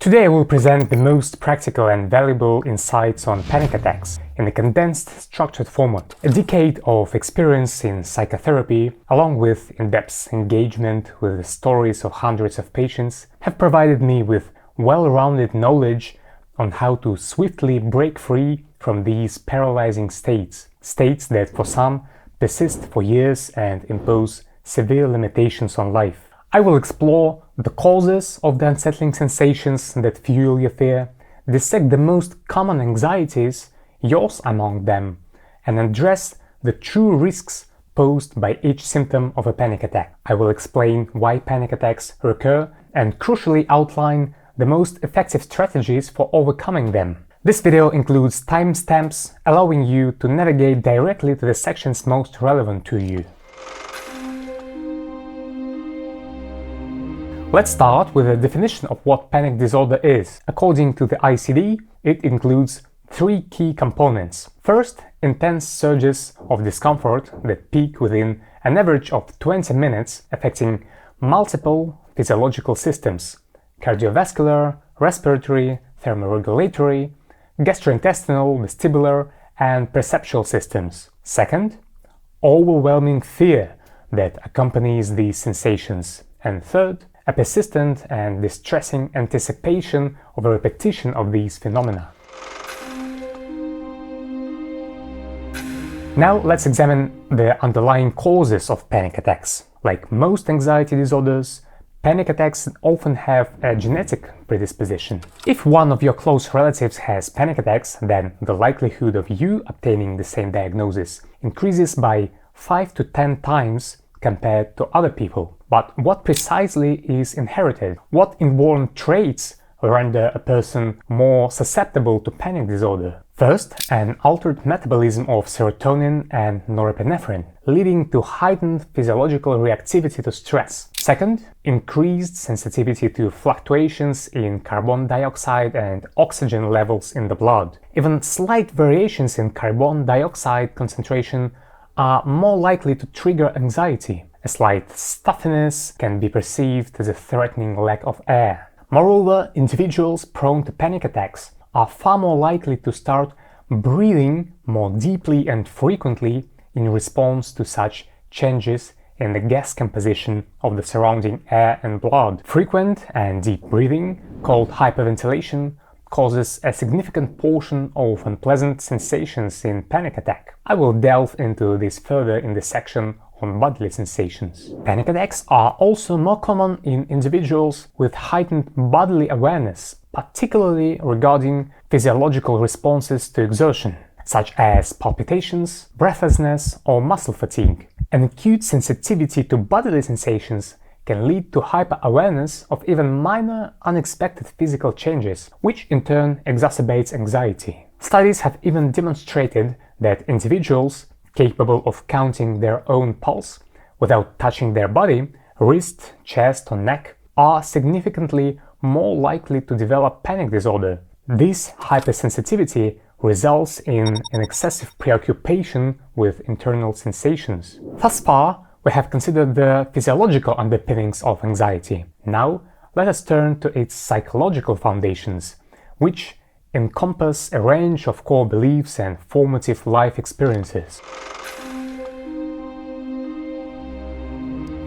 Today I will present the most practical and valuable insights on panic attacks in a condensed, structured format. A decade of experience in psychotherapy, along with in-depth engagement with the stories of hundreds of patients, have provided me with well-rounded knowledge on how to swiftly break free from these paralyzing states that for some persist for years and impose severe limitations on life. I will explore the causes of the unsettling sensations that fuel your fear, dissect the most common anxieties, yours among them, and address the true risks posed by each symptom of a panic attack. I will explain why panic attacks recur and crucially outline the most effective strategies for overcoming them. This video includes timestamps allowing you to navigate directly to the sections most relevant to you. Let's start with a definition of what panic disorder is. According to the ICD, it includes three key components. First, intense surges of discomfort that peak within an average of 20 minutes, affecting multiple physiological systems: cardiovascular, respiratory, thermoregulatory, gastrointestinal, vestibular, and perceptual systems. Second, overwhelming fear that accompanies these sensations. And third, a persistent and distressing anticipation of a repetition of these phenomena. Now let's examine the underlying causes of panic attacks. Like most anxiety disorders, panic attacks often have a genetic predisposition. If one of your close relatives has panic attacks, then the likelihood of you obtaining the same diagnosis increases by 5 to 10 times compared to other people. But what precisely is inherited? What inborn traits render a person more susceptible to panic disorder? First, an altered metabolism of serotonin and norepinephrine, leading to heightened physiological reactivity to stress. Second, increased sensitivity to fluctuations in carbon dioxide and oxygen levels in the blood. Even slight variations in carbon dioxide concentration are more likely to trigger anxiety. A slight stuffiness can be perceived as a threatening lack of air. Moreover, individuals prone to panic attacks are far more likely to start breathing more deeply and frequently in response to such changes in the gas composition of the surrounding air and blood. Frequent and deep breathing, called hyperventilation, causes a significant portion of unpleasant sensations in panic attack. I will delve into this further in the section on bodily sensations. Panic attacks are also more common in individuals with heightened bodily awareness, particularly regarding physiological responses to exertion, such as palpitations, breathlessness, or muscle fatigue. An acute sensitivity to bodily sensations can lead to hyper-awareness of even minor, unexpected physical changes, which in turn exacerbates anxiety. Studies have even demonstrated that individuals capable of counting their own pulse without touching their body, wrist, chest, or neck, are significantly more likely to develop panic disorder. This hypersensitivity results in an excessive preoccupation with internal sensations. Thus far, we have considered the physiological underpinnings of anxiety. Now, let us turn to its psychological foundations, which encompass a range of core beliefs and formative life experiences.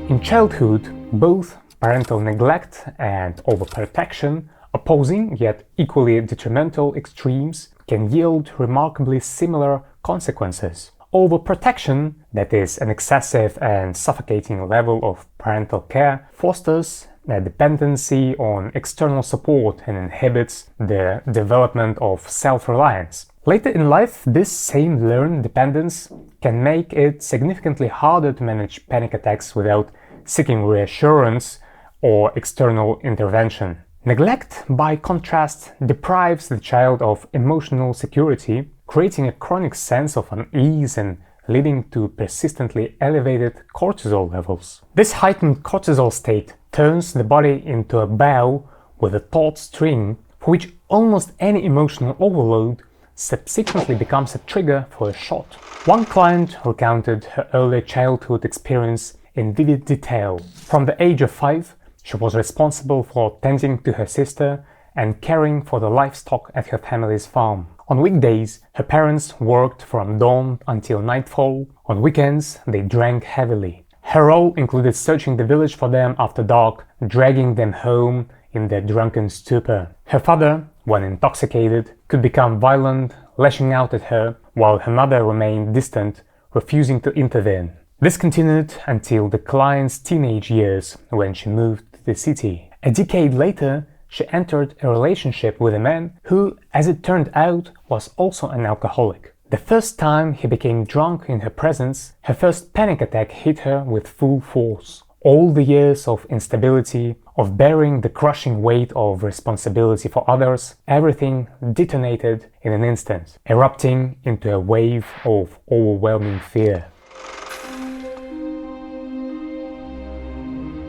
In childhood, both parental neglect and overprotection, opposing yet equally detrimental extremes, can yield remarkably similar consequences. Overprotection, that is, an excessive and suffocating level of parental care, fosters a dependency on external support and inhibits the development of self-reliance. Later in life, this same learned dependence can make it significantly harder to manage panic attacks without seeking reassurance or external intervention. Neglect, by contrast, deprives the child of emotional security, creating a chronic sense of unease and leading to persistently elevated cortisol levels. This heightened cortisol state turns the body into a bow with a taut string, for which almost any emotional overload subsequently becomes a trigger for a shot. One client recounted her early childhood experience in vivid detail. From the age of 5, she was responsible for tending to her sister and caring for the livestock at her family's farm. On weekdays, her parents worked from dawn until nightfall. On weekends, they drank heavily. Her role included searching the village for them after dark, dragging them home in their drunken stupor. Her father, when intoxicated, could become violent, lashing out at her, while her mother remained distant, refusing to intervene. This continued until the client's teenage years, when she moved to the city. A decade later, she entered a relationship with a man who, as it turned out, was also an alcoholic. The first time he became drunk in her presence, her first panic attack hit her with full force. All the years of instability, of bearing the crushing weight of responsibility for others, everything detonated in an instant, erupting into a wave of overwhelming fear.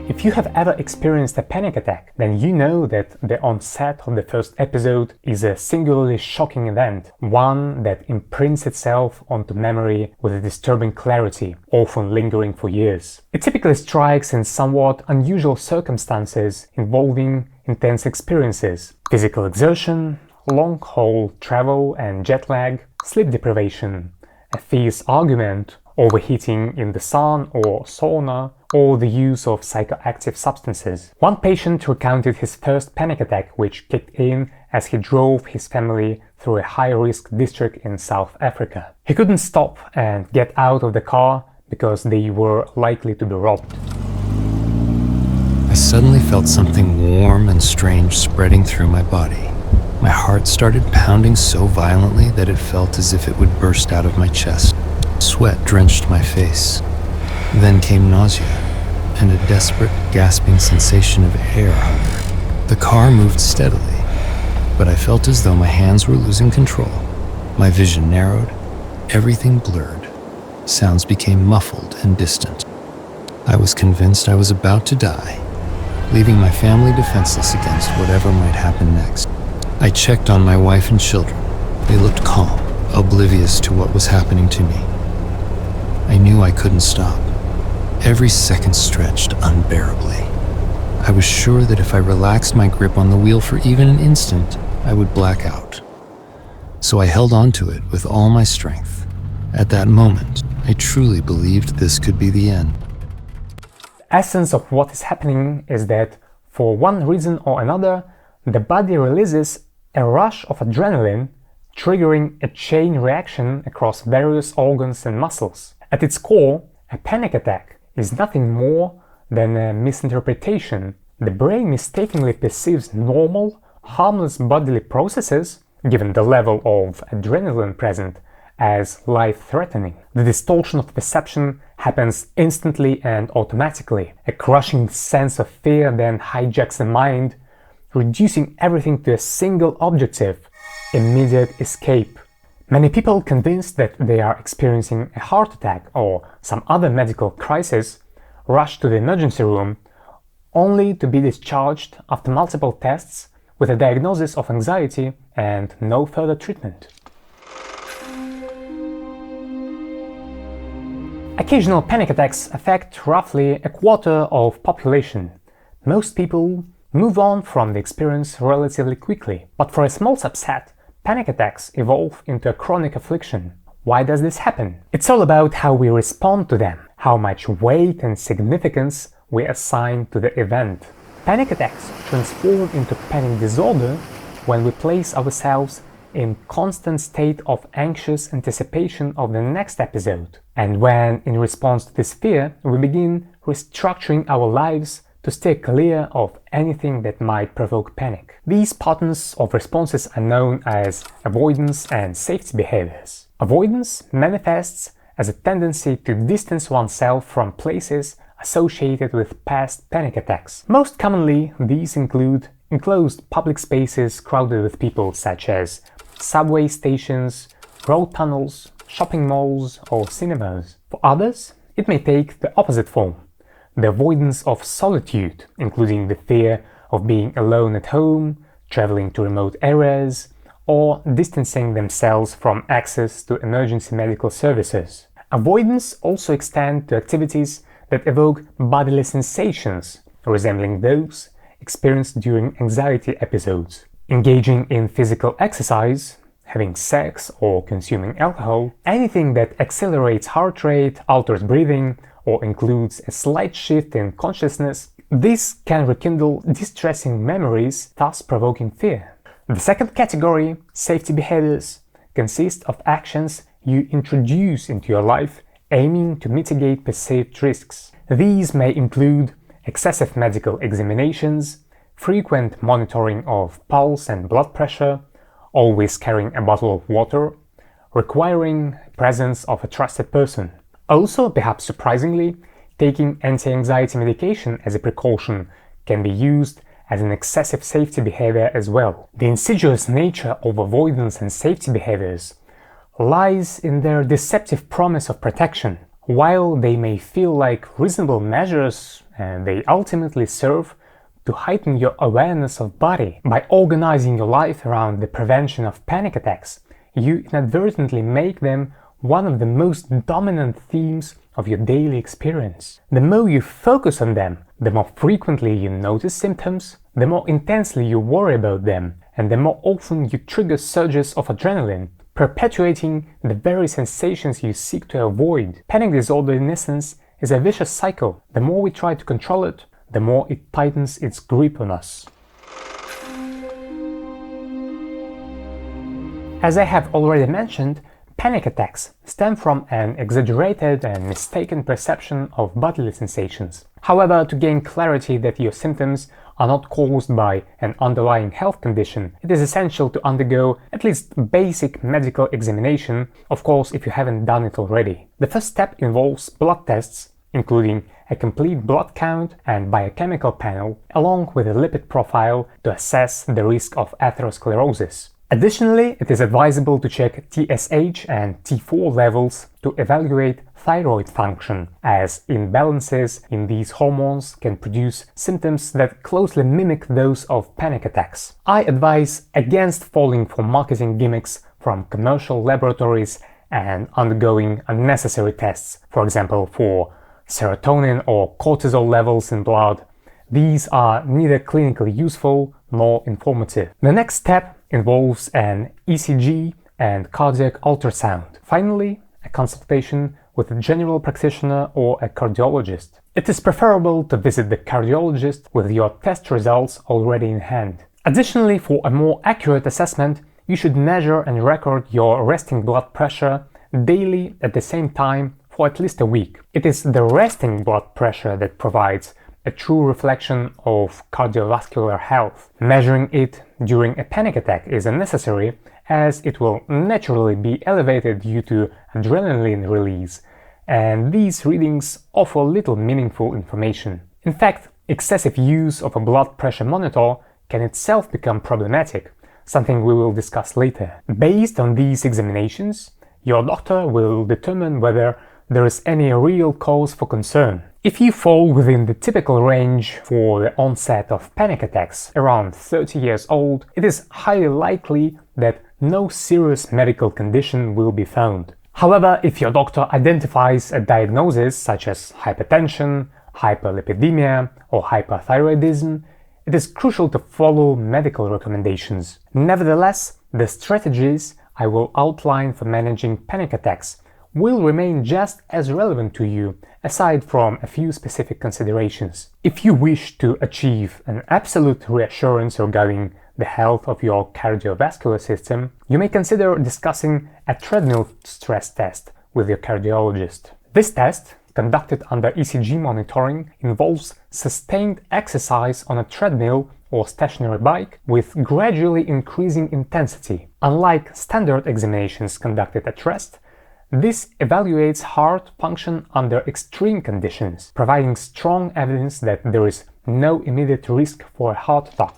If you have ever experienced a panic attack, then you know that the onset of the first episode is a singularly shocking event, one that imprints itself onto memory with a disturbing clarity, often lingering for years. It typically strikes in somewhat unusual circumstances involving intense experiences: physical exertion, long-haul travel and jet lag, sleep deprivation, a fierce argument, overheating in the sun or sauna, or the use of psychoactive substances. One patient recounted his first panic attack, which kicked in as he drove his family through a high-risk district in South Africa. He couldn't stop and get out of the car because they were likely to be robbed. I suddenly felt something warm and strange spreading through my body. My heart started pounding so violently that it felt as if it would burst out of my chest. Sweat drenched my face. Then came nausea and a desperate, gasping sensation of air hunger. The car moved steadily, but I felt as though my hands were losing control. My vision narrowed, everything blurred. Sounds became muffled and distant. I was convinced I was about to die, leaving my family defenseless against whatever might happen next. I checked on my wife and children. They looked calm, oblivious to what was happening to me. I knew I couldn't stop. Every second stretched unbearably. I was sure that if I relaxed my grip on the wheel for even an instant, I would black out. So I held on to it with all my strength. At that moment, I truly believed this could be the end. The essence of what is happening is that, for one reason or another, the body releases a rush of adrenaline, triggering a chain reaction across various organs and muscles. At its core, a panic attack is nothing more than a misinterpretation. The brain mistakenly perceives normal, harmless bodily processes, given the level of adrenaline present, as life-threatening. The distortion of perception happens instantly and automatically. A crushing sense of fear then hijacks the mind, reducing everything to a single objective: immediate escape. Many people, convinced that they are experiencing a heart attack or some other medical crisis, rush to the emergency room only to be discharged after multiple tests with a diagnosis of anxiety and no further treatment. Occasional panic attacks affect roughly a quarter of population. Most people move on from the experience relatively quickly, but for a small subset, panic attacks evolve into a chronic affliction. Why does this happen? It's all about how we respond to them, how much weight and significance we assign to the event. Panic attacks transform into panic disorder when we place ourselves in constant state of anxious anticipation of the next episode, and when, in response to this fear, we begin restructuring our lives to stay clear of anything that might provoke panic. These patterns of responses are known as avoidance and safety behaviors. Avoidance manifests as a tendency to distance oneself from places associated with past panic attacks. Most commonly, these include enclosed public spaces crowded with people, such as subway stations, road tunnels, shopping malls, or cinemas. For others, it may take the opposite form: the avoidance of solitude, including the fear of being alone at home, traveling to remote areas, or distancing themselves from access to emergency medical services. Avoidance also extends to activities that evoke bodily sensations, resembling those experienced during anxiety episodes. Engaging in physical exercise, having sex or consuming alcohol, anything that accelerates heart rate, alters breathing, or includes a slight shift in consciousness, this can rekindle distressing memories, thus provoking fear. The second category, safety behaviors, consists of actions you introduce into your life aiming to mitigate perceived risks. These may include excessive medical examinations, frequent monitoring of pulse and blood pressure, always carrying a bottle of water, requiring presence of a trusted person. Also, perhaps surprisingly, taking anti-anxiety medication as a precaution can be used as an excessive safety behavior as well. The insidious nature of avoidance and safety behaviors lies in their deceptive promise of protection. While they may feel like reasonable measures, they ultimately serve to heighten your awareness of body. By organizing your life around the prevention of panic attacks, you inadvertently make them one of the most dominant themes of your daily experience. The more you focus on them, the more frequently you notice symptoms, the more intensely you worry about them, and the more often you trigger surges of adrenaline, perpetuating the very sensations you seek to avoid. Panic disorder, in essence, is a vicious cycle. The more we try to control it, the more it tightens its grip on us. As I have already mentioned, panic attacks stem from an exaggerated and mistaken perception of bodily sensations. However, to gain clarity that your symptoms are not caused by an underlying health condition, it is essential to undergo at least basic medical examination, of course if you haven't done it already. The first step involves blood tests, including a complete blood count and biochemical panel, along with a lipid profile to assess the risk of atherosclerosis. Additionally, it is advisable to check TSH and T4 levels to evaluate thyroid function, as imbalances in these hormones can produce symptoms that closely mimic those of panic attacks. I advise against falling for marketing gimmicks from commercial laboratories and undergoing unnecessary tests, for example for serotonin or cortisol levels in blood. These are neither clinically useful nor informative. The next step involves an ECG and cardiac ultrasound. Finally, a consultation with a general practitioner or a cardiologist. It is preferable to visit the cardiologist with your test results already in hand. Additionally, for a more accurate assessment, you should measure and record your resting blood pressure daily at the same time for at least a week. It is the resting blood pressure that provides a true reflection of cardiovascular health. Measuring it during a panic attack is unnecessary, as it will naturally be elevated due to adrenaline release, and these readings offer little meaningful information. In fact, excessive use of a blood pressure monitor can itself become problematic, something we will discuss later. Based on these examinations, your doctor will determine whether there is any real cause for concern. If you fall within the typical range for the onset of panic attacks, around 30 years old, it is highly likely that no serious medical condition will be found. However, if your doctor identifies a diagnosis such as hypertension, hyperlipidemia, or hyperthyroidism, it is crucial to follow medical recommendations. Nevertheless, the strategies I will outline for managing panic attacks will remain just as relevant to you, aside from a few specific considerations. If you wish to achieve an absolute reassurance regarding the health of your cardiovascular system, you may consider discussing a treadmill stress test with your cardiologist. This test, conducted under ECG monitoring, involves sustained exercise on a treadmill or stationary bike with gradually increasing intensity. Unlike standard examinations conducted at rest, this evaluates heart function under extreme conditions, providing strong evidence that there is no immediate risk for a heart attack.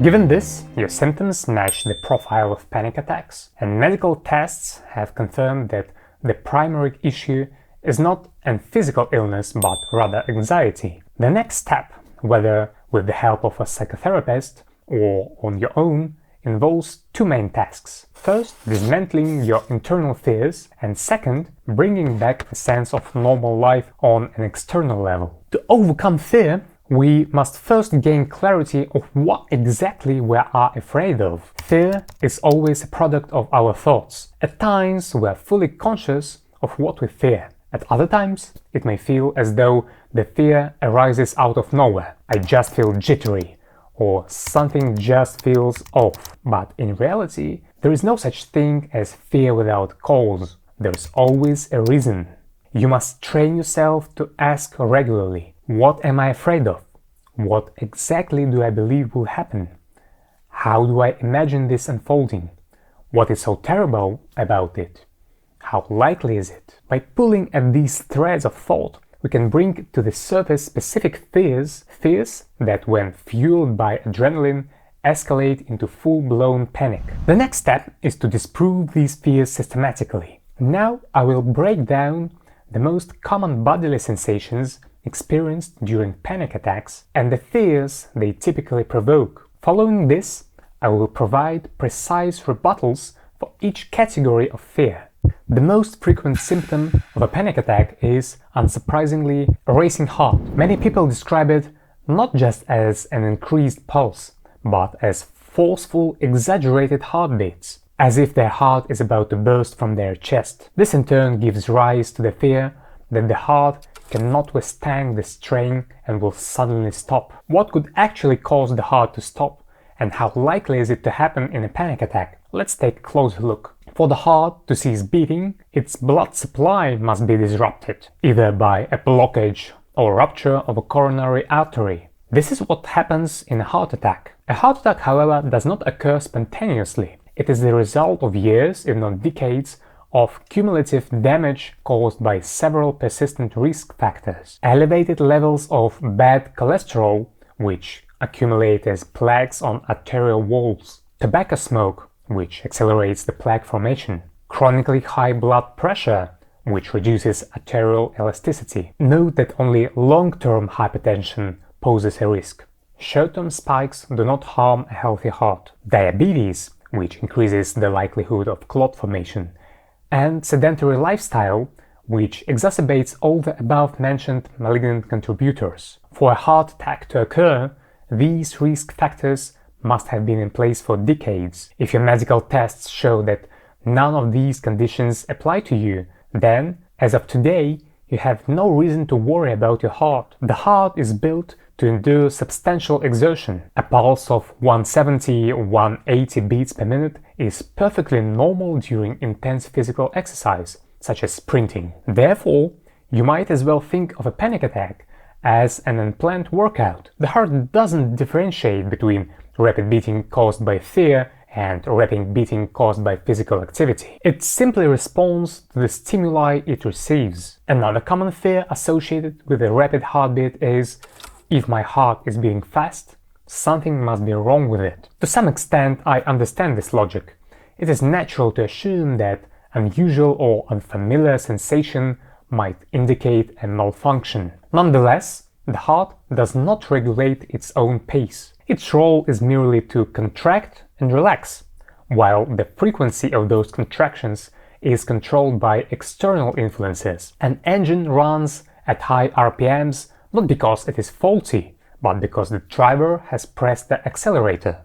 Given this, your symptoms match the profile of panic attacks, and medical tests have confirmed that the primary issue is not a physical illness but rather anxiety. The next step, whether with the help of a psychotherapist or on your own, involves two main tasks. First, dismantling your internal fears, and second, bringing back a sense of normal life on an external level. To overcome fear, we must first gain clarity of what exactly we are afraid of. Fear is always a product of our thoughts. At times we are fully conscious of what we fear. At other times it may feel as though the fear arises out of nowhere. I just feel jittery, or something just feels off. But in reality, there is no such thing as fear without cause. There is always a reason. You must train yourself to ask regularly, what am I afraid of? What exactly do I believe will happen? How do I imagine this unfolding? What is so terrible about it? How likely is it? By pulling at these threads of thought, we can bring to the surface specific fears that when fueled by adrenaline escalate into full-blown panic. The next step is to disprove these fears systematically. Now I will break down the most common bodily sensations experienced during panic attacks and the fears they typically provoke. Following this, I will provide precise rebuttals for each category of fear. The most frequent symptom of a panic attack is, unsurprisingly, a racing heart. Many people describe it not just as an increased pulse, but as forceful, exaggerated heartbeats, as if their heart is about to burst from their chest. This in turn gives rise to the fear that the heart cannot withstand the strain and will suddenly stop. What could actually cause the heart to stop, and how likely is it to happen in a panic attack? Let's take a closer look. For the heart to cease beating, its blood supply must be disrupted, either by a blockage or rupture of a coronary artery. This is what happens in a heart attack. A heart attack, however, does not occur spontaneously. It is the result of years, if not decades, of cumulative damage caused by several persistent risk factors. Elevated levels of bad cholesterol, which accumulate as plaques on arterial walls, tobacco smoke, which accelerates the plaque formation, chronically high blood pressure, which reduces arterial elasticity. Note that only long-term hypertension poses a risk. Short-term spikes do not harm a healthy heart. Diabetes, which increases the likelihood of clot formation, and sedentary lifestyle, which exacerbates all the above-mentioned malignant contributors. For a heart attack to occur, these risk factors must have been in place for decades. If your medical tests show that none of these conditions apply to you, then, as of today, you have no reason to worry about your heart. The heart is built to endure substantial exertion. A pulse of 170 or 180 beats per minute is perfectly normal during intense physical exercise, such as sprinting. Therefore, you might as well think of a panic attack as an unplanned workout. The heart doesn't differentiate between rapid beating caused by fear and rapid beating caused by physical activity. It simply responds to the stimuli it receives. Another common fear associated with a rapid heartbeat is, if my heart is beating fast, something must be wrong with it. To some extent, I understand this logic. It is natural to assume that unusual or unfamiliar sensation might indicate a malfunction. Nonetheless, the heart does not regulate its own pace. Its role is merely to contract and relax, while the frequency of those contractions is controlled by external influences. An engine runs at high RPMs not because it is faulty, but because the driver has pressed the accelerator.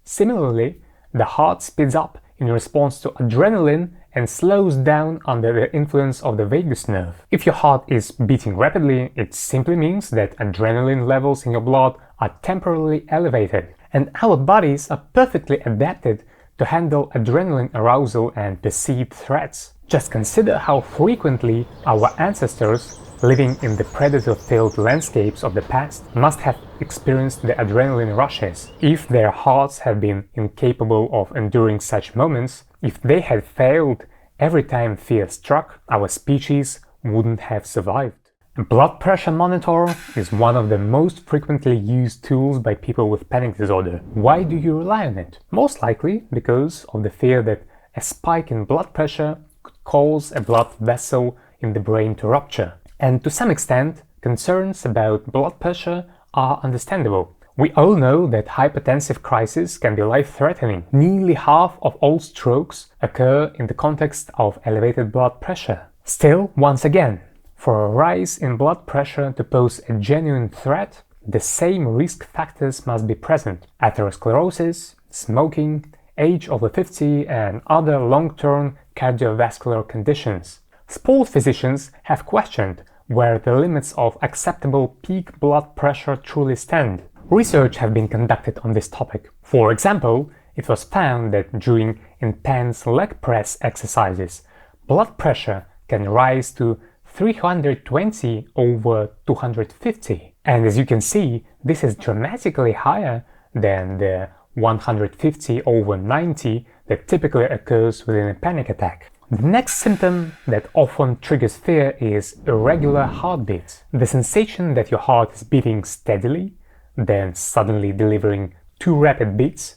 Similarly, the heart speeds up in response to adrenaline and slows down under the influence of the vagus nerve. If your heart is beating rapidly, it simply means that adrenaline levels in your blood are temporarily elevated, and our bodies are perfectly adapted to handle adrenaline arousal and perceived threats. Just consider how frequently our ancestors, living in the predator-filled landscapes of the past, must have experienced the adrenaline rushes. If their hearts had been incapable of enduring such moments, if they had failed every time fear struck, our species wouldn't have survived. A blood pressure monitor is one of the most frequently used tools by people with panic disorder. Why do you rely on it? Most likely because of the fear that a spike in blood pressure could cause a blood vessel in the brain to rupture. And to some extent, concerns about blood pressure are understandable. We all know that hypertensive crises can be life-threatening. Nearly half of all strokes occur in the context of elevated blood pressure. Still, once again, for a rise in blood pressure to pose a genuine threat, the same risk factors must be present: atherosclerosis, smoking, age over 50, and other long-term cardiovascular conditions. Sport physicians have questioned where the limits of acceptable peak blood pressure truly stand. Research has been conducted on this topic. For example, it was found that during intense leg press exercises, blood pressure can rise to 320 over 250. And as you can see, this is dramatically higher than the 150 over 90 that typically occurs within a panic attack. The next symptom that often triggers fear is irregular heartbeats. The sensation that your heart is beating steadily, then suddenly delivering 2 rapid beats,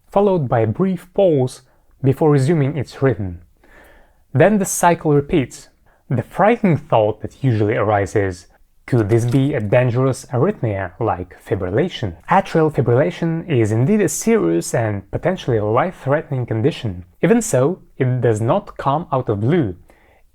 followed by a brief pause before resuming its rhythm. Then the cycle repeats. The frightening thought that usually arises: could this be a dangerous arrhythmia like fibrillation? Atrial fibrillation is indeed a serious and potentially life-threatening condition. Even so, it does not come out of blue.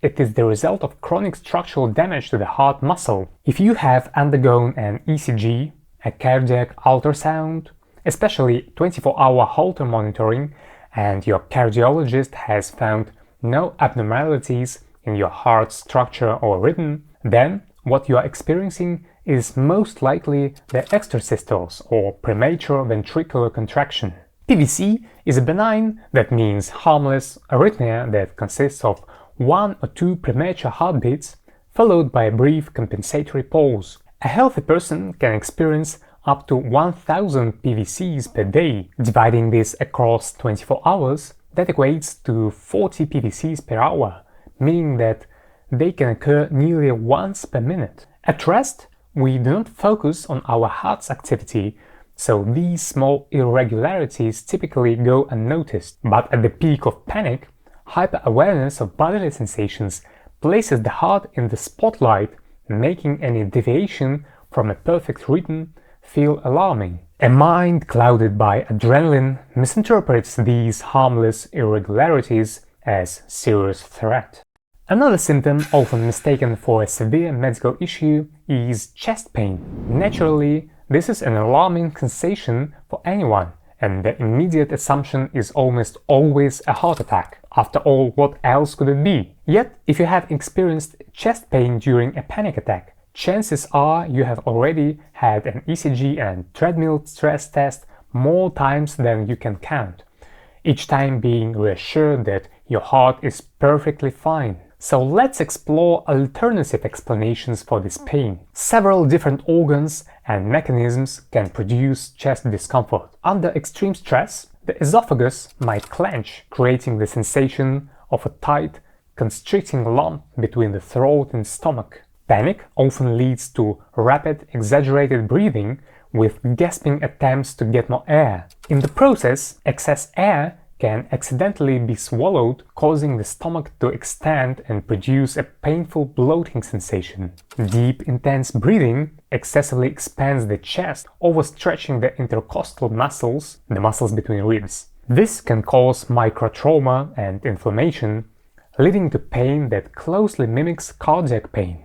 It is the result of chronic structural damage to the heart muscle. If you have undergone an ECG, a cardiac ultrasound, especially 24-hour Holter monitoring, and your cardiologist has found no abnormalities in your heart structure or rhythm, then what you are experiencing is most likely the extrasystoles or premature ventricular contraction. PVC is a benign, that means harmless, arrhythmia that consists of 1 or 2 premature heartbeats followed by a brief compensatory pause. A healthy person can experience up to 1000 PVCs per day. Dividing this across 24 hours, that equates to 40 PVCs per hour, meaning that they can occur nearly once per minute. At rest, we do not focus on our heart's activity, so these small irregularities typically go unnoticed. But at the peak of panic, hyper-awareness of bodily sensations places the heart in the spotlight, making any deviation from a perfect rhythm feel alarming. A mind clouded by adrenaline misinterprets these harmless irregularities as serious threat. Another symptom, often mistaken for a severe medical issue, is chest pain. Naturally, this is an alarming sensation for anyone, and the immediate assumption is almost always a heart attack. After all, what else could it be? Yet, if you have experienced chest pain during a panic attack, chances are you have already had an ECG and treadmill stress test more times than you can count, each time being reassured that your heart is perfectly fine. So let's explore alternative explanations for this pain. Several different organs and mechanisms can produce chest discomfort. Under extreme stress, the esophagus might clench, creating the sensation of a tight, constricting lump between the throat and stomach. Panic often leads to rapid, exaggerated breathing with gasping attempts to get more air. In the process, excess air can accidentally be swallowed, causing the stomach to extend and produce a painful bloating sensation. Deep, intense breathing excessively expands the chest, overstretching the intercostal muscles, the muscles between ribs. This can cause microtrauma and inflammation, leading to pain that closely mimics cardiac pain.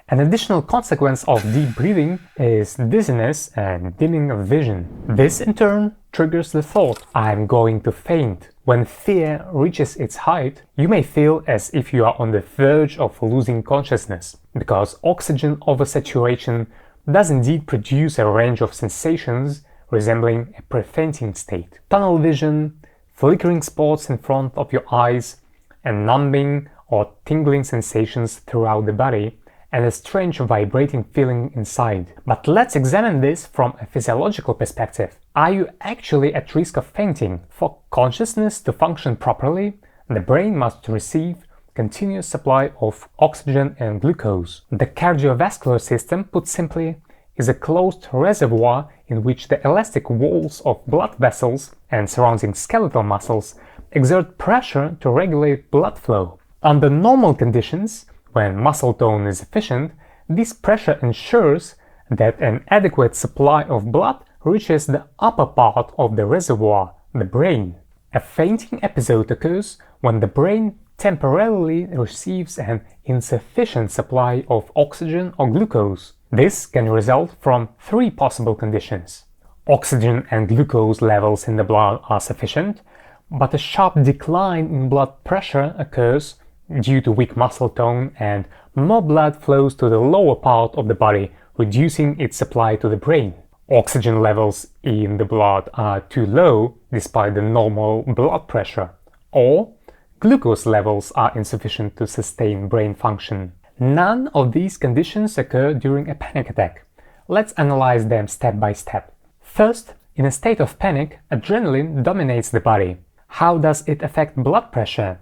An additional consequence of deep breathing is dizziness and dimming of vision. This in turn triggers the thought, "I'm going to faint." When fear reaches its height, you may feel as if you are on the verge of losing consciousness, because oxygen oversaturation does indeed produce a range of sensations resembling a pre-fainting state. Tunnel vision, flickering spots in front of your eyes, and numbing or tingling sensations throughout the body, and a strange vibrating feeling inside. But let's examine this from a physiological perspective. Are you actually at risk of fainting? For consciousness to function properly, the brain must receive continuous supply of oxygen and glucose. The cardiovascular system, put simply, is a closed reservoir in which the elastic walls of blood vessels and surrounding skeletal muscles exert pressure to regulate blood flow. Under normal conditions, when muscle tone is efficient, this pressure ensures that an adequate supply of blood reaches the upper part of the reservoir, the brain. A fainting episode occurs when the brain temporarily receives an insufficient supply of oxygen or glucose. This can result from three possible conditions. Oxygen and glucose levels in the blood are sufficient, but a sharp decline in blood pressure occurs due to weak muscle tone and more blood flows to the lower part of the body, reducing its supply to the brain. Oxygen levels in the blood are too low despite the normal blood pressure, or glucose levels are insufficient to sustain brain function. None of these conditions occur during a panic attack. Let's analyze them step by step. First, in a state of panic, adrenaline dominates the body. How does it affect blood pressure?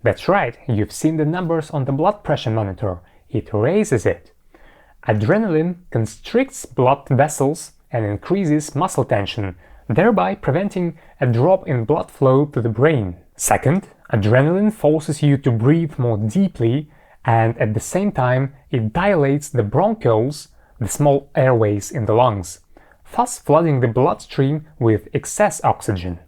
That's right, you've seen the numbers on the blood pressure monitor. It raises it. Adrenaline constricts blood vessels and increases muscle tension, thereby preventing a drop in blood flow to the brain. Second, adrenaline forces you to breathe more deeply, and at the same time it dilates the bronchioles, the small airways in the lungs, thus flooding the bloodstream with excess oxygen.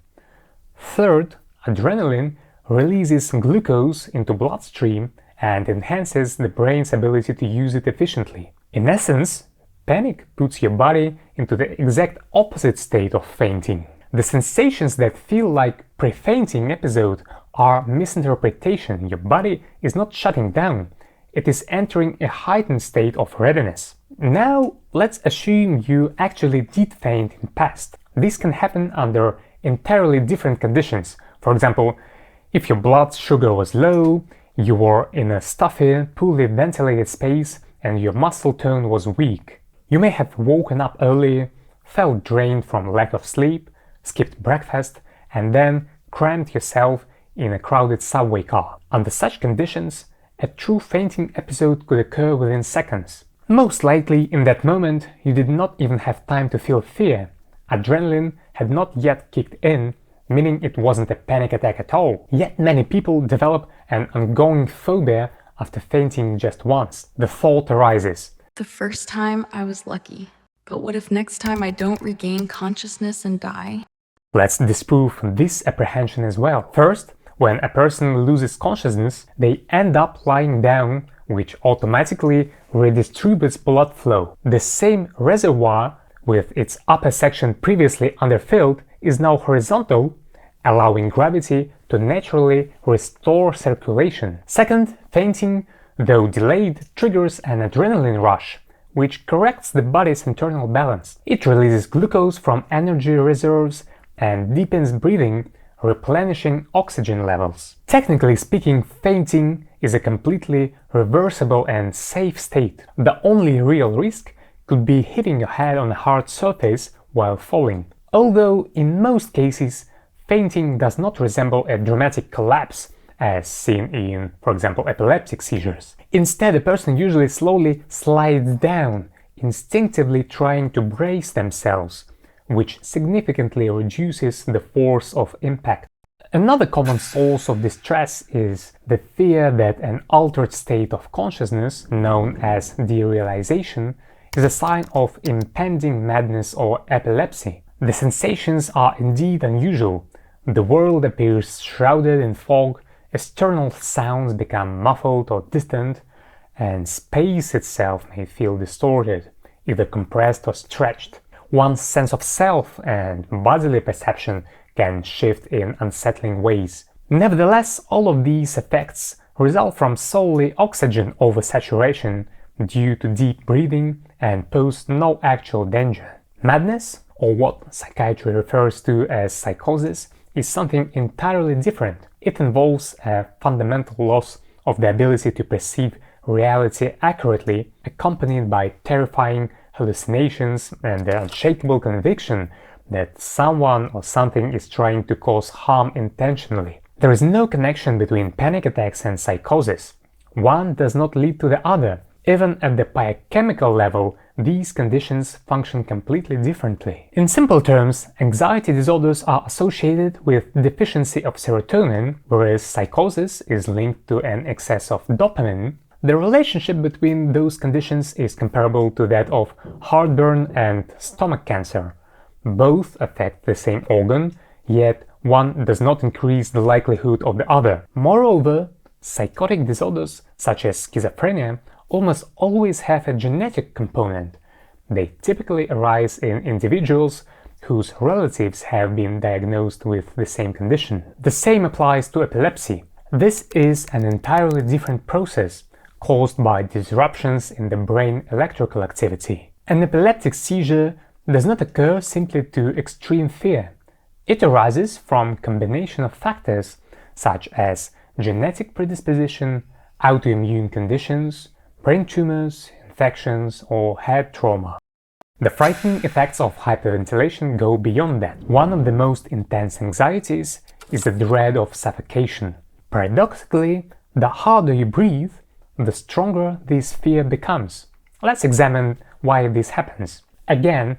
Third, adrenaline releases glucose into bloodstream and enhances the brain's ability to use it efficiently. In essence, panic puts your body into the exact opposite state of fainting. The sensations that feel like pre-fainting episode are misinterpretation. Your body is not shutting down. It is entering a heightened state of readiness. Now, let's assume you actually did faint in the past. This can happen under entirely different conditions. For example, if your blood sugar was low, you were in a stuffy, poorly ventilated space, and your muscle tone was weak. You may have woken up early, felt drained from lack of sleep, skipped breakfast, and then crammed yourself in a crowded subway car. Under such conditions, a true fainting episode could occur within seconds. Most likely, in that moment, you did not even have time to feel fear. Adrenaline had not yet kicked in, meaning it wasn't a panic attack at all. Yet many people develop an ongoing phobia after fainting just once. The thought arises: the first time I was lucky, but what if next time I don't regain consciousness and die? Let's disprove this apprehension as well. First, when a person loses consciousness, they end up lying down, which automatically redistributes blood flow. The same reservoir, with its upper section previously underfilled, is now horizontal, allowing gravity to naturally restore circulation. Second, fainting, though delayed, triggers an adrenaline rush, which corrects the body's internal balance. It releases glucose from energy reserves and deepens breathing, replenishing oxygen levels. Technically speaking, fainting is a completely reversible and safe state. The only real risk could be hitting your head on a hard surface while falling. Although in most cases, fainting does not resemble a dramatic collapse as seen in, for example, epileptic seizures. Instead, a person usually slowly slides down, instinctively trying to brace themselves, which significantly reduces the force of impact. Another common source of distress is the fear that an altered state of consciousness, known as derealization, is a sign of impending madness or epilepsy. The sensations are indeed unusual. The world appears shrouded in fog, external sounds become muffled or distant, and space itself may feel distorted, either compressed or stretched. One's sense of self and bodily perception can shift in unsettling ways. Nevertheless, all of these effects result from solely oxygen oversaturation due to deep breathing and pose no actual danger. Madness, or what psychiatry refers to as psychosis, is something entirely different. It involves a fundamental loss of the ability to perceive reality accurately, accompanied by terrifying hallucinations and the unshakable conviction that someone or something is trying to cause harm intentionally. There is no connection between panic attacks and psychosis. One does not lead to the other. Even at the biochemical level, these conditions function completely differently. In simple terms, anxiety disorders are associated with deficiency of serotonin, whereas psychosis is linked to an excess of dopamine. The relationship between those conditions is comparable to that of heartburn and stomach cancer. Both affect the same organ, yet one does not increase the likelihood of the other. Moreover, psychotic disorders such as schizophrenia almost always have a genetic component. They typically arise in individuals whose relatives have been diagnosed with the same condition. The same applies to epilepsy. This is an entirely different process caused by disruptions in the brain electrical activity. An epileptic seizure does not occur simply to extreme fear. It arises from a combination of factors such as genetic predisposition, autoimmune conditions, brain tumors, infections, or head trauma. The frightening effects of hyperventilation go beyond that. One of the most intense anxieties is the dread of suffocation. Paradoxically, the harder you breathe, the stronger this fear becomes. Let's examine why this happens. Again,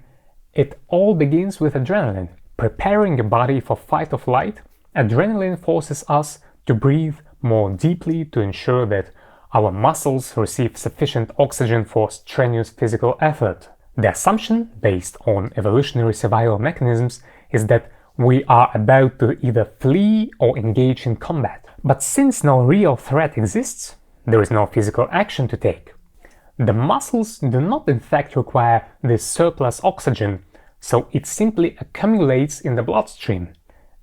it all begins with adrenaline. Preparing your body for fight or flight, adrenaline forces us to breathe more deeply to ensure that our muscles receive sufficient oxygen for strenuous physical effort. The assumption, based on evolutionary survival mechanisms, is that we are about to either flee or engage in combat. But since no real threat exists, there is no physical action to take. The muscles do not in fact require this surplus oxygen, so it simply accumulates in the bloodstream.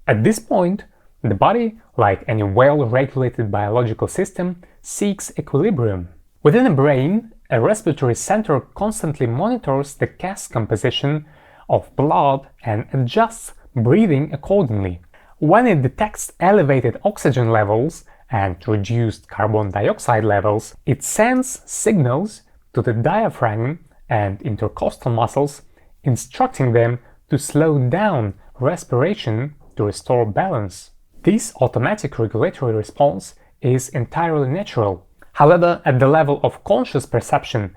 At this point, the body, like any well-regulated biological system, seeks equilibrium. Within the brain, a respiratory center constantly monitors the gas composition of blood and adjusts breathing accordingly. When it detects elevated oxygen levels and reduced carbon dioxide levels, it sends signals to the diaphragm and intercostal muscles, instructing them to slow down respiration to restore balance. This automatic regulatory response is entirely natural. However, at the level of conscious perception,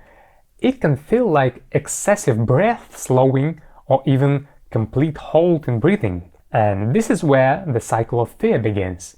it can feel like excessive breath slowing or even complete halt in breathing. And this is where the cycle of fear begins.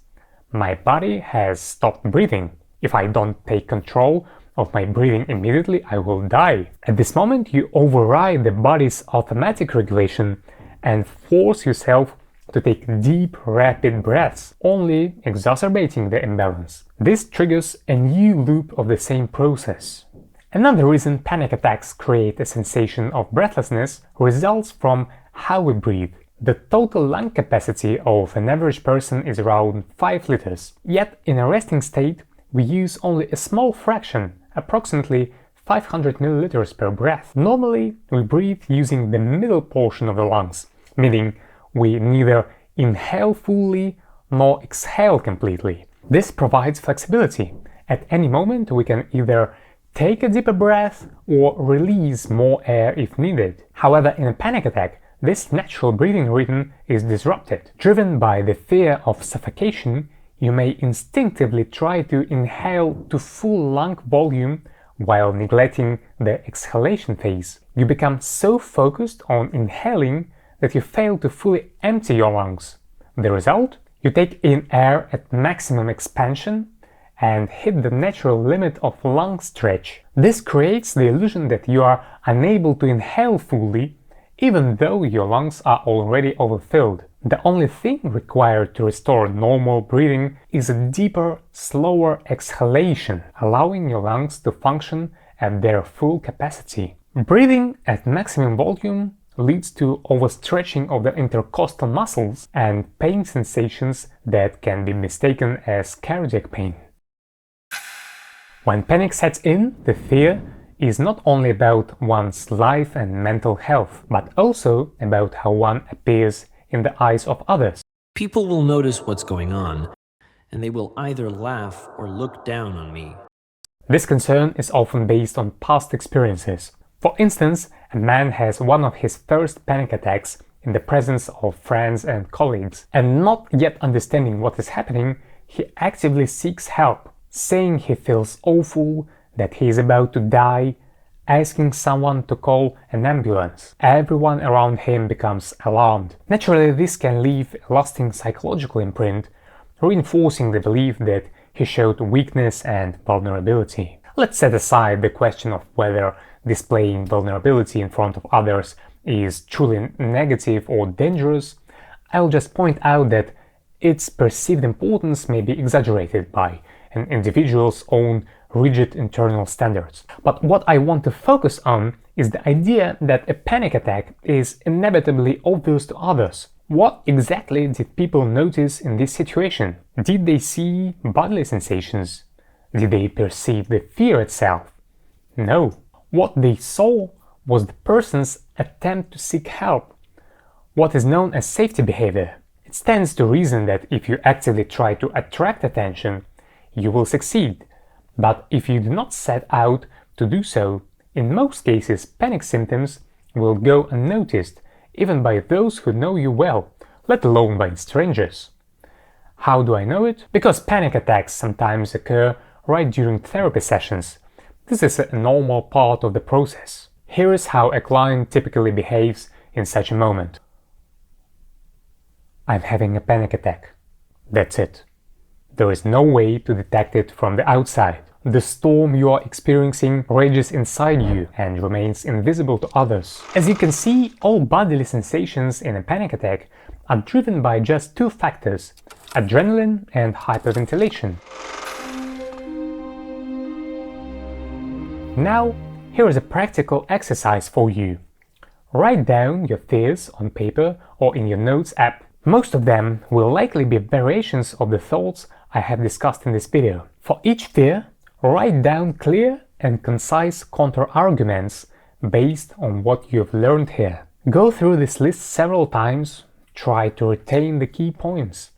My body has stopped breathing. If I don't take control of my breathing immediately, I will die. At this moment, you override the body's automatic regulation and force yourself to take deep, rapid breaths, only exacerbating the imbalance. This triggers a new loop of the same process. Another reason panic attacks create a sensation of breathlessness results from how we breathe. The total lung capacity of an average person is around 5 liters, yet in a resting state we use only a small fraction, approximately 500 milliliters per breath. Normally, we breathe using the middle portion of the lungs, meaning we neither inhale fully nor exhale completely. This provides flexibility. At any moment, we can either take a deeper breath or release more air if needed. However, in a panic attack, this natural breathing rhythm is disrupted. Driven by the fear of suffocation, you may instinctively try to inhale to full lung volume while neglecting the exhalation phase. You become so focused on inhaling that you fail to fully empty your lungs. The result? You take in air at maximum expansion and hit the natural limit of lung stretch. This creates the illusion that you are unable to inhale fully, even though your lungs are already overfilled. The only thing required to restore normal breathing is a deeper, slower exhalation, allowing your lungs to function at their full capacity. Breathing at maximum volume leads to overstretching of the intercostal muscles and pain sensations that can be mistaken as cardiac pain. When panic sets in, the fear is not only about one's life and mental health, but also about how one appears in the eyes of others. People will notice what's going on, and they will either laugh or look down on me. This concern is often based on past experiences. For instance, a man has one of his first panic attacks in the presence of friends and colleagues, and not yet understanding what is happening, he actively seeks help, saying he feels awful, that he is about to die, asking someone to call an ambulance. Everyone around him becomes alarmed. Naturally, this can leave a lasting psychological imprint, reinforcing the belief that he showed weakness and vulnerability. Let's set aside the question of whether displaying vulnerability in front of others is truly negative or dangerous. I'll just point out that its perceived importance may be exaggerated by an individual's own rigid internal standards. But what I want to focus on is the idea that a panic attack is inevitably obvious to others. What exactly did people notice in this situation? Did they see bodily sensations? Did they perceive the fear itself? No. What they saw was the person's attempt to seek help, what is known as safety behavior. It stands to reason that if you actively try to attract attention, you will succeed. But if you do not set out to do so, in most cases panic symptoms will go unnoticed, even by those who know you well, let alone by strangers. How do I know it? Because panic attacks sometimes occur right during therapy sessions. This is a normal part of the process. Here is how a client typically behaves in such a moment. I'm having a panic attack. That's it. There is no way to detect it from the outside. The storm you are experiencing rages inside you and remains invisible to others. As you can see, all bodily sensations in a panic attack are driven by just two factors: adrenaline and hyperventilation. Now, here is a practical exercise for you. Write down your fears on paper or in your notes app. Most of them will likely be variations of the thoughts I have discussed in this video. For each fear, write down clear and concise counter-arguments based on what you've learned here. Go through this list several times, try to retain the key points.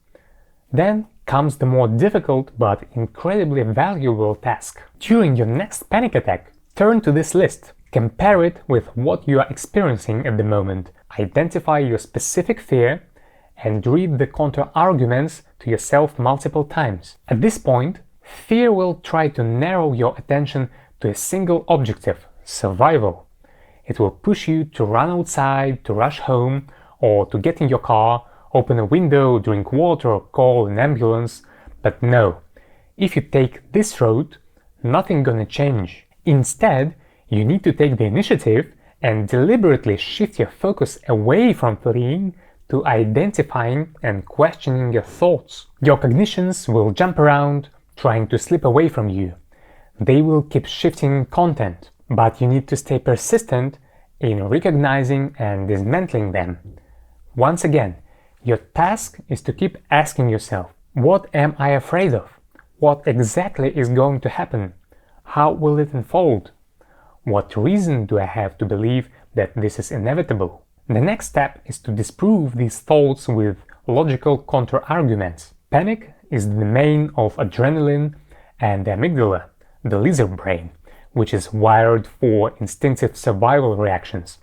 Then comes the more difficult but incredibly valuable task. During your next panic attack, turn to this list, compare it with what you are experiencing at the moment, identify your specific fear, and read the counter-arguments to yourself multiple times. At this point, fear will try to narrow your attention to a single objective: survival. It will push you to run outside, to rush home, or to get in your car, open a window, drink water, or call an ambulance. But no, if you take this route, nothing gonna change. Instead, you need to take the initiative and deliberately shift your focus away from fleeing to identifying and questioning your thoughts. Your cognitions will jump around, trying to slip away from you. They will keep shifting content, but you need to stay persistent in recognizing and dismantling them. Once again, your task is to keep asking yourself, what am I afraid of? What exactly is going to happen? How will it unfold? What reason do I have to believe that this is inevitable? The next step is to disprove these thoughts with logical counter-arguments. Panic is the domain of adrenaline and the amygdala, the lizard brain, which is wired for instinctive survival reactions.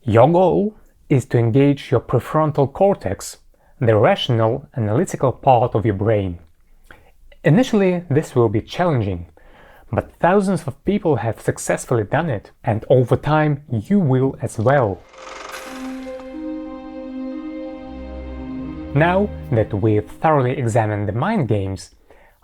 Your goal is to engage your prefrontal cortex, the rational, analytical part of your brain. Initially, this will be challenging, but thousands of people have successfully done it, and over time you will as well. Now that we've thoroughly examined the mind games,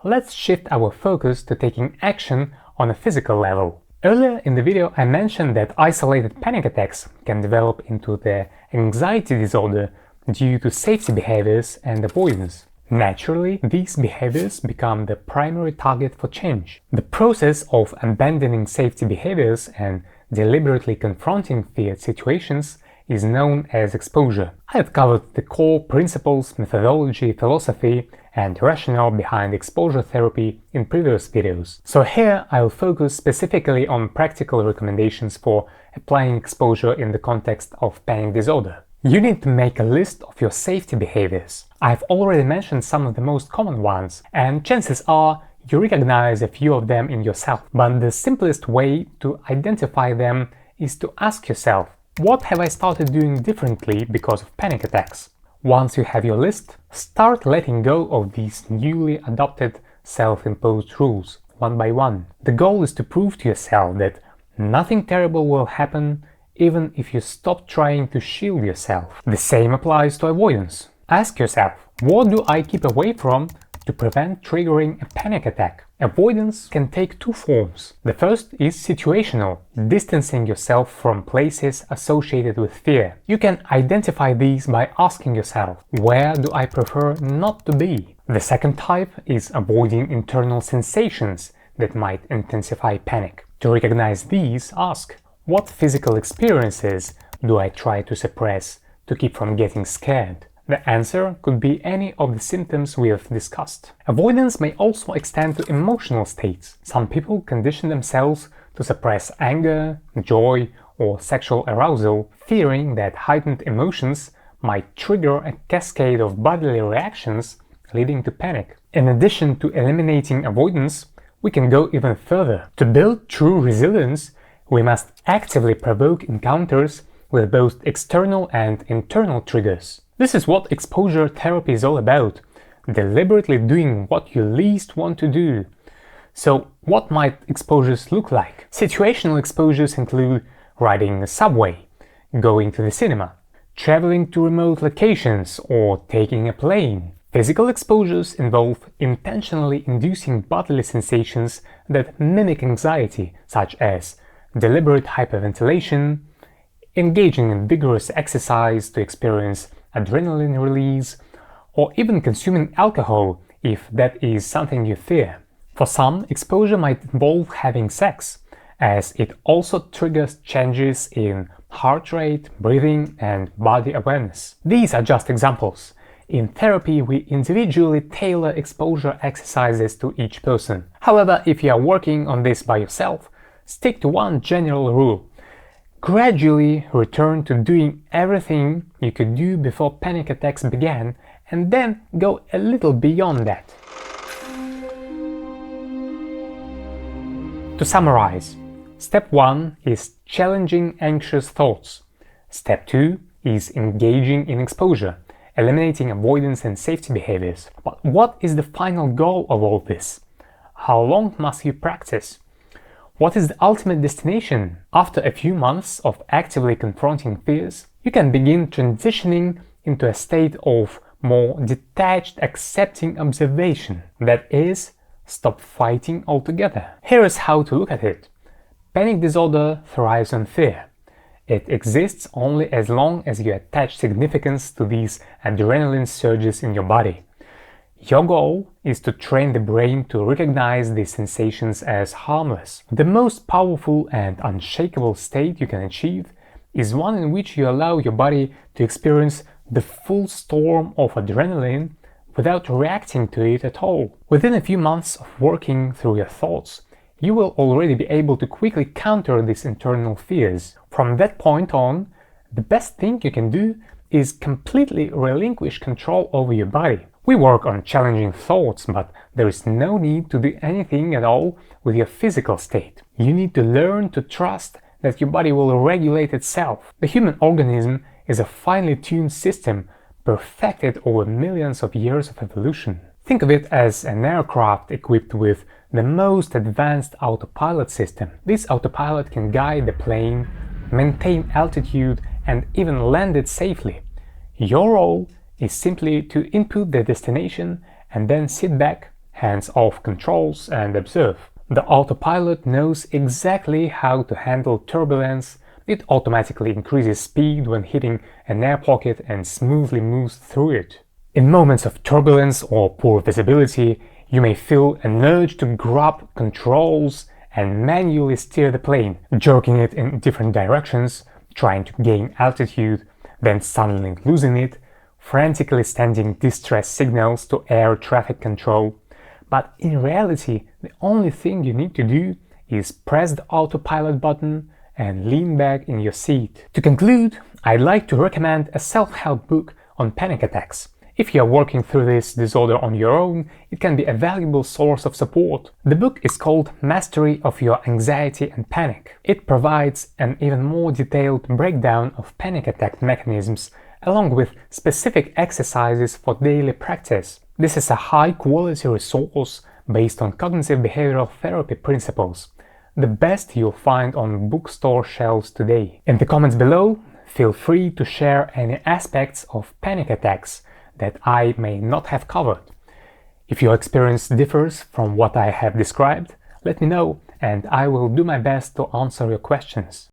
let's shift our focus to taking action on a physical level. Earlier in the video I mentioned that isolated panic attacks can develop into the anxiety disorder due to safety behaviors and avoidance. Naturally, these behaviors become the primary target for change. The process of abandoning safety behaviors and deliberately confronting feared situations is known as exposure. I have covered the core principles, methodology, philosophy, and rationale behind exposure therapy in previous videos. So here I'll focus specifically on practical recommendations for applying exposure in the context of panic disorder. You need to make a list of your safety behaviors. I've already mentioned some of the most common ones, and chances are you recognize a few of them in yourself. But the simplest way to identify them is to ask yourself, what have I started doing differently because of panic attacks? Once you have your list, start letting go of these newly adopted self-imposed rules, one by one. The goal is to prove to yourself that nothing terrible will happen even if you stop trying to shield yourself. The same applies to avoidance. Ask yourself, what do I keep away from to prevent triggering a panic attack? Avoidance can take two forms. The first is situational, distancing yourself from places associated with fear. You can identify these by asking yourself, where do I prefer not to be? The second type is avoiding internal sensations, that might intensify panic. To recognize these, ask, what physical experiences do I try to suppress to keep from getting scared? The answer could be any of the symptoms we have discussed. Avoidance may also extend to emotional states. Some people condition themselves to suppress anger, joy, or sexual arousal, fearing that heightened emotions might trigger a cascade of bodily reactions leading to panic. In addition to eliminating avoidance, we can go even further. To build true resilience, we must actively provoke encounters with both external and internal triggers. This is what exposure therapy is all about, deliberately doing what you least want to do. So, what might exposures look like? Situational exposures include riding a subway, going to the cinema, traveling to remote locations, or taking a plane. Physical exposures involve intentionally inducing bodily sensations that mimic anxiety, such as deliberate hyperventilation, engaging in vigorous exercise to experience adrenaline release, or even consuming alcohol if that is something you fear. For some, exposure might involve having sex, as it also triggers changes in heart rate, breathing, and body awareness. These are just examples. In therapy, we individually tailor exposure exercises to each person. However, if you are working on this by yourself, stick to one general rule. Gradually return to doing everything you could do before panic attacks began, and then go a little beyond that. To summarize, Step 1 is challenging anxious thoughts. Step 2 is engaging in exposure, eliminating avoidance and safety behaviors. But what is the final goal of all this? How long must you practice? What is the ultimate destination? After a few months of actively confronting fears, you can begin transitioning into a state of more detached, accepting observation. That is, stop fighting altogether. Here is how to look at it. Panic disorder thrives on fear. It exists only as long as you attach significance to these adrenaline surges in your body. Your goal is to train the brain to recognize these sensations as harmless. The most powerful and unshakable state you can achieve is one in which you allow your body to experience the full storm of adrenaline without reacting to it at all. Within a few months of working through your thoughts, you will already be able to quickly counter these internal fears. From that point on, the best thing you can do is completely relinquish control over your body. We work on challenging thoughts, but there is no need to do anything at all with your physical state. You need to learn to trust that your body will regulate itself. The human organism is a finely tuned system perfected over millions of years of evolution. Think of it as an aircraft equipped with the most advanced autopilot system. This autopilot can guide the plane, maintain altitude, and even land it safely. Your role is simply to input the destination and then sit back, hands off controls, and observe. The autopilot knows exactly how to handle turbulence. It automatically increases speed when hitting an air pocket and smoothly moves through it. In moments of turbulence or poor visibility, you may feel an urge to grab controls and manually steer the plane, jerking it in different directions, trying to gain altitude, then suddenly losing it, frantically sending distress signals to air traffic control. But in reality, the only thing you need to do is press the autopilot button and lean back in your seat. To conclude, I'd like to recommend a self-help book on panic attacks. If you are working through this disorder on your own, it can be a valuable source of support. The book is called Mastery of Your Anxiety and Panic. It provides an even more detailed breakdown of panic attack mechanisms, along with specific exercises for daily practice. This is a high-quality resource based on cognitive behavioral therapy principles, the best you'll find on bookstore shelves today. In the comments below, feel free to share any aspects of panic attacks that I may not have covered. If your experience differs from what I have described, let me know and I will do my best to answer your questions.